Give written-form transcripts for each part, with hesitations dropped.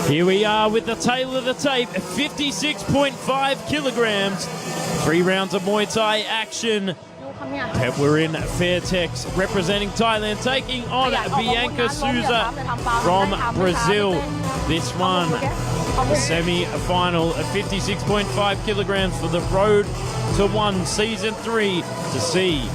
Here we are with the tail of the tape, 56.5 kilograms. 3 rounds of Muay Thai action. Petchwarin Fairtex representing Thailand, taking on Bianca Souza from Brazil. This one, the semi-final of 56.5 kilograms for the Road to One Season 3 to see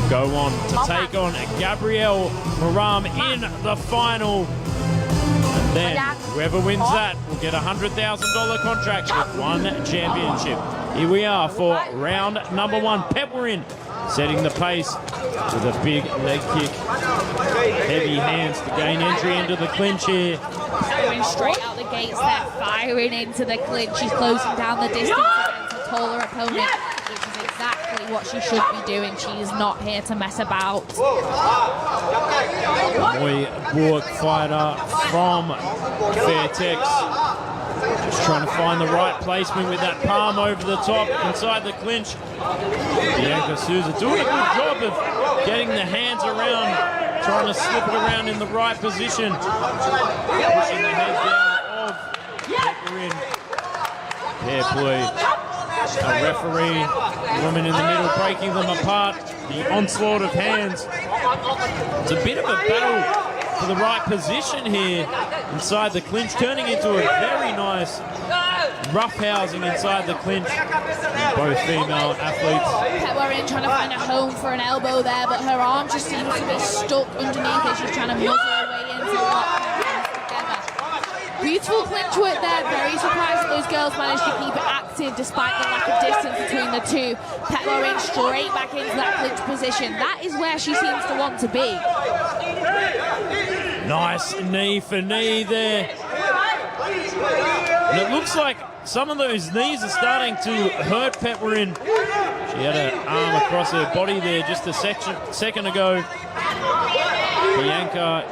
go on to take on Gabriele Moram in the final. And then whoever wins that will get a $100,000 contract with one championship. Here we are for round number 1. Petchwarin setting the pace with a big leg kick. Heavy hands to gain entry into the clinch here. Going straight out the gates there, firing into the clinch. She's closing down the distance against a taller opponent, which is exactly what she should be doing. She is not here to mess about. Muay Burg fighter from Fairtex. Just trying to find the right placement with that palm over the top inside the clinch. Bianca Souza doing a good job of getting the hands around, trying to slip it around in the right position. Pushing the head down of Petchwarin. Fair play. A referee, woman in the middle, breaking them apart. The onslaught of hands. It's a bit of a battle for the right position here inside the clinch, turning into a very nice roughhousing inside the clinch. Both female athletes. Petchwarin trying to find a home for an elbow there, but her arm just seems to be stuck underneath it. She's trying to muzzle her way into lock her hands together. Beautiful clinch work there. Very surprised that those girls managed to keep it active despite the lack of distance between the two. Petchwarin straight back into that clinch position. That is where she seems to want to be. Nice knee for knee there. And it looks like some of those knees are starting to hurt Petchwarin. She had her arm across her body there just a second ago. Bianca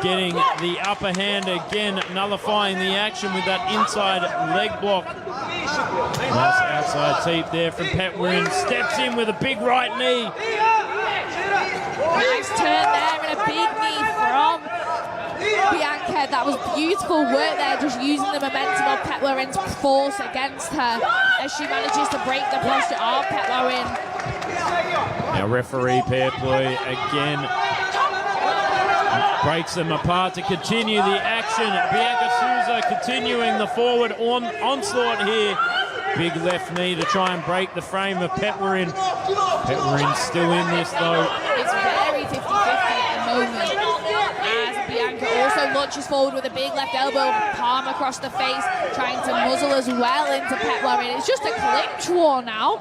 getting the upper hand again, nullifying the action with that inside leg block. Nice outside teep there from Petchwarin. Steps in with a big right knee. Nice turn there and a big knee from Bianca. That was beautiful work there, just using the momentum of Petchwarin's force against her as she manages to break the posture of Petchwarin. Now referee pair play again. Breaks them apart to continue the action. Bianca Souza continuing the forward onslaught here. Big left knee to try and break the frame of Petchwarin. Petchwarin still in this though. It's very 50-50 at the moment as Bianca also launches forward with a big left elbow, palm across the face, trying to muzzle as well into Petchwarin. It's just a clinch war now.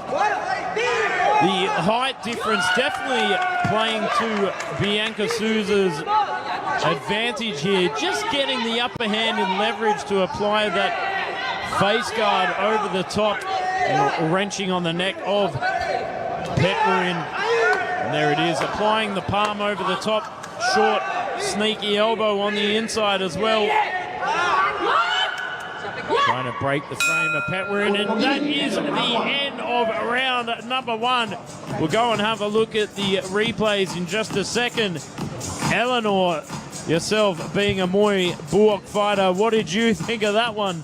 The height difference definitely playing to Bianca Souza's advantage here. Just getting the upper hand and leverage to apply that face guard over the top and wrenching on the neck of Petchwarin. And there it is, applying the palm over the top. Short, sneaky elbow on the inside as well. Trying to break the frame of Petchwarin, and that is the end of round number 1. We'll go and have a look at the replays in just a second. Eleanor, yourself being a Muay Burg fighter, what did you think of that one?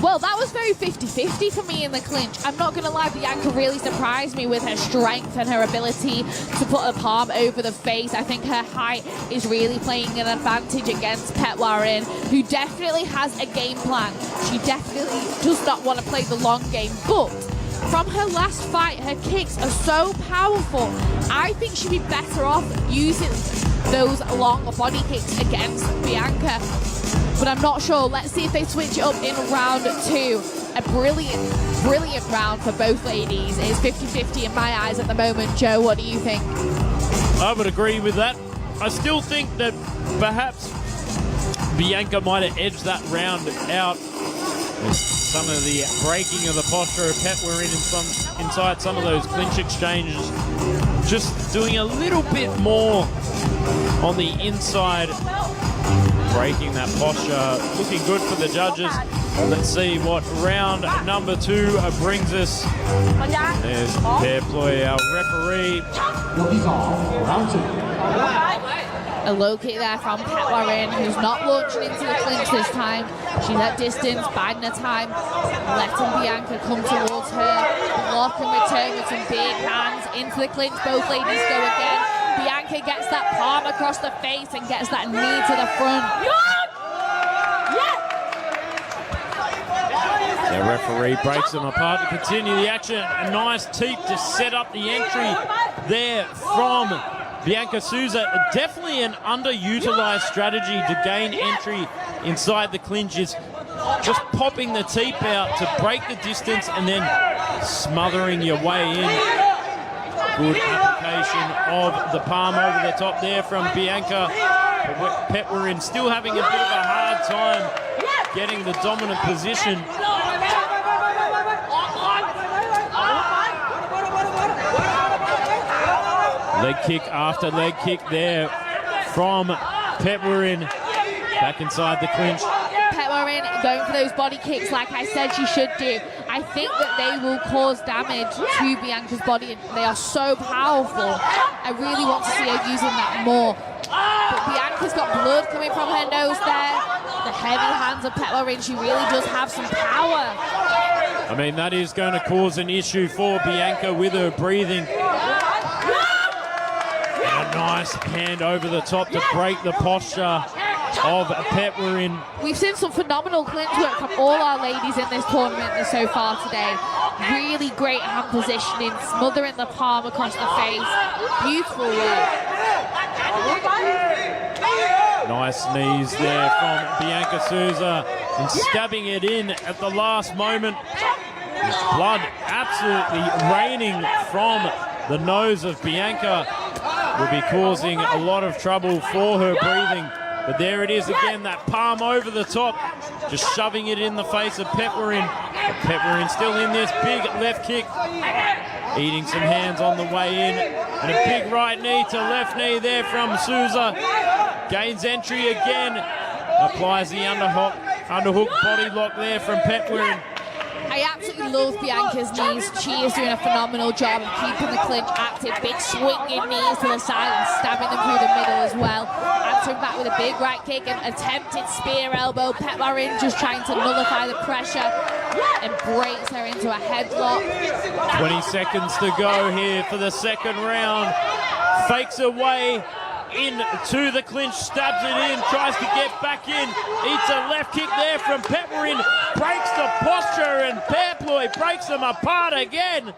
Well, that was very 50-50 for me in the clinch. I'm not going to lie, Bianca really surprised me with her strength and her ability to put a palm over the face. I think her height is really playing an advantage against Petchwarin, who definitely has a game plan. She definitely does not want to play the long game, but from her last fight, her kicks are so powerful. I think she'd be better off using those long body kicks against Bianca. But I'm not sure. Let's see if they switch it up in round 2. A brilliant round for both ladies. It's 50-50 in my eyes at the moment. Joe, what do you think? I would agree with that. I still think that perhaps Bianca might have edged that round out with some of the breaking of the posture of Petchwarin inside some of those clinch exchanges. Just doing a little bit more on the inside, breaking that posture. Looking good for the judges. Let's see what round number 2 brings us. There's Fair Play, our referee. A low kick there from Petchwarin, who's not launching into the clinch this time. She's at distance, biding her time, letting Bianca come towards her. Block and return with some big hands into the clinch. Both ladies go again. Bianca gets that palm across the face and gets that knee to the front. The referee breaks them apart to continue the action. A nice teep to set up the entry there from Bianca Souza. Definitely an underutilized strategy to gain entry inside the clinch is just popping the teep out to break the distance and then smothering your way in. Good application of the palm over the top there from Bianca. Petchwarin still having a bit of a hard time getting the dominant position. Leg kick after leg kick there from Petchwarin. Back inside the clinch. Petchwarin going for those body kicks like I said she should do. I think that they will cause damage to Bianca's body. They are so powerful. I really want to see her using that more. But Bianca's got blood coming from her nose there. The heavy hands of Petchwarin, she really does have some power. I mean, that is going to cause an issue for Bianca with her breathing. And a nice hand over the top to break the posture of Petchwarin. We've seen some phenomenal clinch work from all our ladies in this tournament so far today. Really great hand positioning, smothering the palm across the face. Beautiful work. Nice knees there from Bianca Souza and stabbing it in at the last moment. Blood absolutely raining from the nose of Bianca. Will be causing a lot of trouble for her breathing. But there it is again, that palm over the top, just shoving it in the face of Petchwarin. Petchwarin still in this big left kick, eating some hands on the way in, and a big right knee to left knee there from Souza. Gains entry again, applies the underhook body lock there from Petchwarin. I absolutely love Bianca's knees. She is doing a phenomenal job of keeping the clinch active. Big swinging knees to the side and stabbing them through the middle as well. Answering back with a big right kick and attempted spear elbow. Petchwarin just trying to nullify the pressure and breaks her into a headlock. 20 seconds to go here for the second round. Fakes her way into the clinch, stabs it in, tries to get back in, eats a left kick there from Petchwarin, breaks the posture, and Petchwarin breaks them apart again.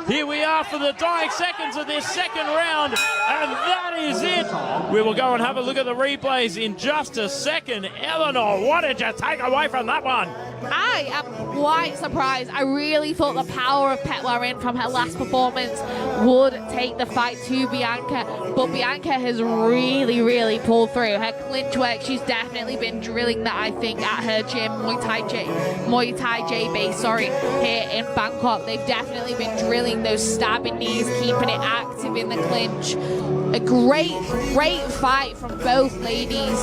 Here we are for the dying seconds of this second round, and that is it. We will go and have a look at the replays in just a second. Eleanor, what did you take away from that one? I am quite surprised. I really thought the power of Petchwarin from her last performance would take the fight to Bianca, but Bianca has really pulled through. Her clinch work, she's definitely been drilling that, I think, at her gym, Muay Thai J base, here in Bangkok. They've definitely been drilling those stabbing knees, keeping it active in the clinch. A great fight from both ladies.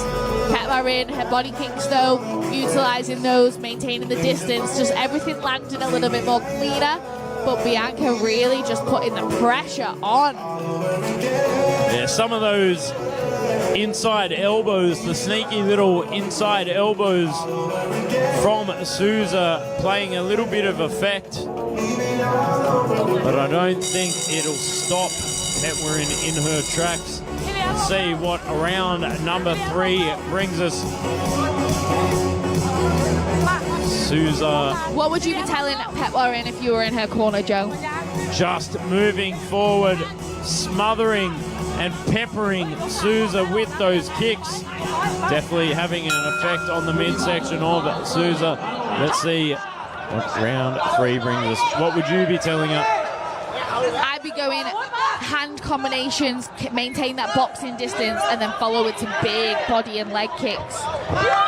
Petchwarin, her body kicks though, utilizing those, maintaining the distance, just everything landing a little bit more cleaner. But Bianca really just putting the pressure on. Yeah, some of those inside elbows, the sneaky little inside elbows from Souza playing a little bit of effect. But I don't think it'll stop Petchwarin in her tracks. Let's see what round number 3 brings us. Souza. What would you be telling Petchwarin if you were in her corner, Joe? Just moving forward, smothering and peppering Souza with those kicks. Definitely having an effect on the midsection of Souza. Let's see what round 3 brings us. What would you be telling her? I'd be going hand combinations, maintain that boxing distance, and then follow with some big body and leg kicks.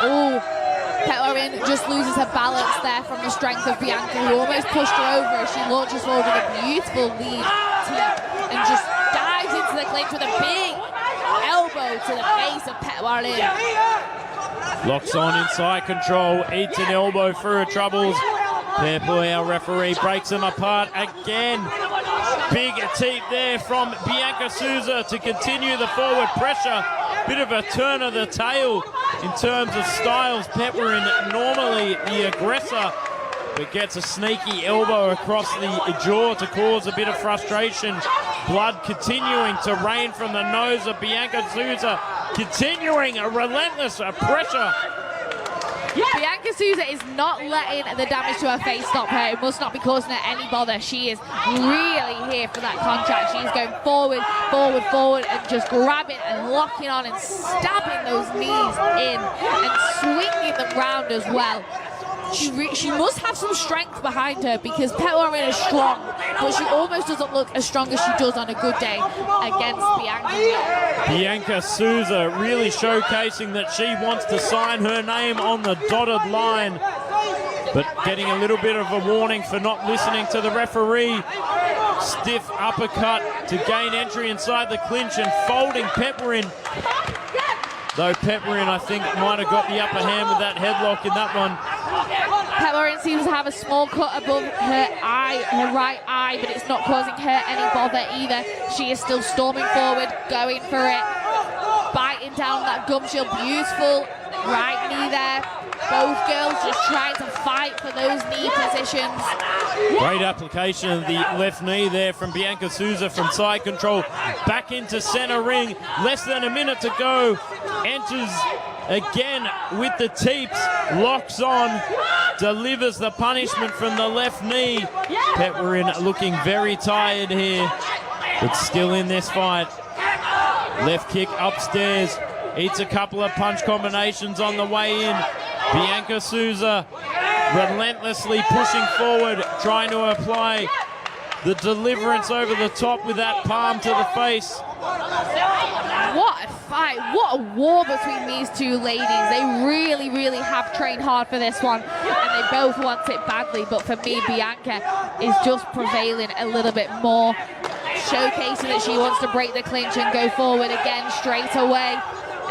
Ooh, Petchwarin just loses her balance there from the strength of Bianca, who almost pushed her over as she launches forward with a beautiful lead and just dives into the clinch with a big elbow to the face of Petchwarin. Locks on inside control, eats an elbow through her troubles. Therefore, our referee breaks them apart again. Big teep there from Bianca Souza to continue the forward pressure. bit of a turn of the tail in terms of styles. Petchwarin, normally the aggressor, but gets a sneaky elbow across the jaw to cause a bit of frustration. Blood continuing to rain from the nose of Bianca Souza, continuing a relentless pressure. Bianca Souza is not letting the damage to her face stop her. It must not be causing her any bother. She is really here for that contract. She is going forward, forward, forward, and just grabbing and locking on and stabbing those knees in and swinging them round as well. She must have some strength behind her because Petchwarin is strong, but she almost doesn't look as strong as she does on a good day against Bianca. Bianca Souza really showcasing that she wants to sign her name on the dotted line, but getting a little bit of a warning for not listening to the referee. Stiff uppercut to gain entry inside the clinch and folding Petchwarin. Though Petchwarin, I think, might have got the upper hand with that headlock in that one. Petchwarin seems to have a small cut above her eye, her right eye, but it's not causing her any bother either. She is still storming forward, going for it, biting down that gum shield. Beautiful right knee there. Both girls just trying to fight for those knee positions. Great application of the left knee there from Bianca Souza from side control. Back into center ring. Less than a minute to go. Enters again with the teeps. Locks on. Delivers the punishment from the left knee. Petchwarin looking very tired here, but still in this fight. Left kick upstairs. Eats a couple of punch combinations on the way in. Bianca Souza relentlessly pushing forward, trying to apply the deliverance over the top with that palm to the face. What a fight, what a war between these two ladies. They really, really have trained hard for this one, and they both want it badly, but for me, Bianca is just prevailing a little bit more, showcasing that she wants to break the clinch and go forward again straight away,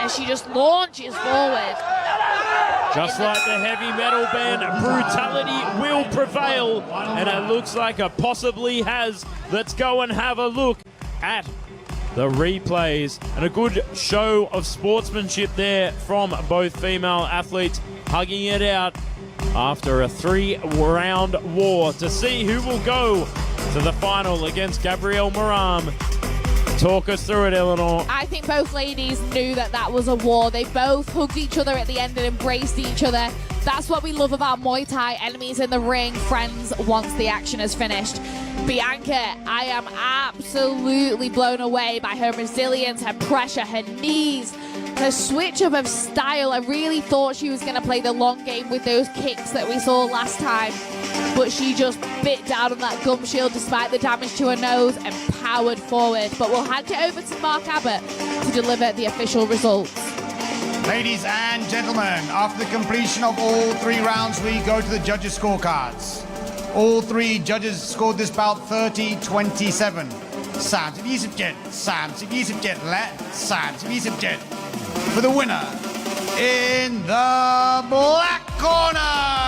and she just launches forward. Just like the heavy metal band, brutality will prevail, and it looks like it possibly has. Let's go and have a look at the replays, and a good show of sportsmanship there from both female athletes, hugging it out after a 3-round war to see who will go to the final against Gabriele Moram. Talk us through it, Eleanor. I think both ladies knew that that was a war. They both hugged each other at the end and embraced each other. That's what we love about Muay Thai. Enemies in the ring, friends once the action is finished. Bianca, I am absolutely blown away by her resilience, her pressure, her knees, her switch up of style. I really thought she was going to play the long game with those kicks that we saw last time, but she just bit down on that gum shield despite the damage to her nose and powered forward. But we'll hand it over to Mark Abbott to deliver the official results. Ladies and gentlemen, after the completion of all 3 rounds, we go to the judges' scorecards. All 3 judges scored this bout 30-27. 30-27 และ 30-27 for the winner in the black corner.